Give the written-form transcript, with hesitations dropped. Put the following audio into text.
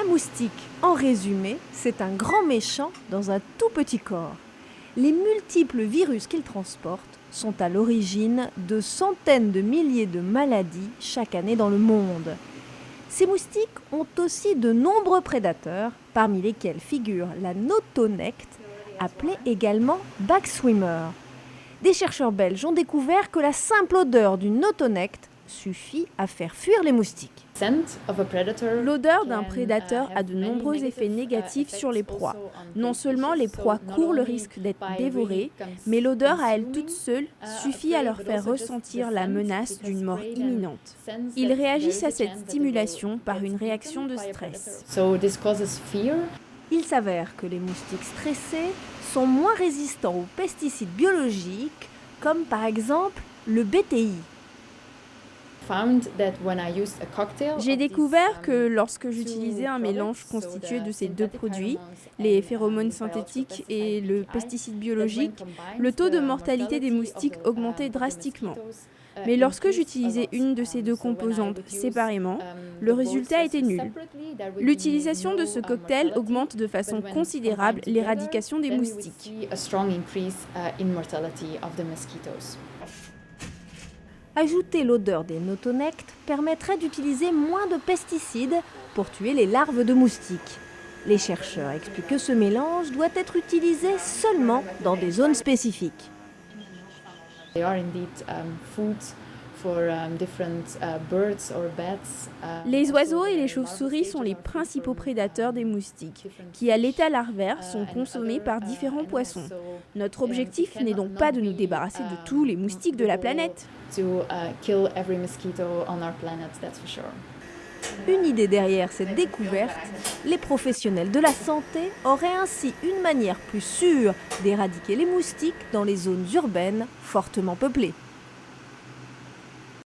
Un moustique, en résumé, c'est un grand méchant dans un tout petit corps. Les multiples virus qu'il transporte sont à l'origine de centaines de milliers de maladies chaque année dans le monde. Ces moustiques ont aussi de nombreux prédateurs, parmi lesquels figure la notonecte, appelée également backswimmer. Des chercheurs belges ont découvert que la simple odeur d'une notonecte suffit à faire fuir les moustiques. L'odeur d'un prédateur a de nombreux effets négatifs sur les proies. Non seulement les proies courent le risque d'être dévorées, mais l'odeur à elle toute seule suffit à leur faire ressentir la menace d'une mort imminente. Ils réagissent à cette stimulation par une réaction de stress. Il s'avère que les moustiques stressés sont moins résistants aux pesticides biologiques, comme par exemple le BTI. J'ai découvert que lorsque j'utilisais un mélange constitué de ces deux produits, les phéromones synthétiques et le pesticide biologique, le taux de mortalité des moustiques augmentait drastiquement. Mais lorsque j'utilisais une de ces deux composantes séparément, le résultat était nul. L'utilisation de ce cocktail augmente de façon considérable l'éradication des moustiques. Ajouter l'odeur des notonectes permettrait d'utiliser moins de pesticides pour tuer les larves de moustiques. Les chercheurs expliquent que ce mélange doit être utilisé seulement dans des zones spécifiques. Les oiseaux et les chauves-souris sont les principaux prédateurs des moustiques, qui à l'état larvaire sont consommés par différents poissons. Notre objectif n'est donc pas de nous débarrasser de tous les moustiques de la planète. Une idée derrière cette découverte, les professionnels de la santé auraient ainsi une manière plus sûre d'éradiquer les moustiques dans les zones urbaines fortement peuplées.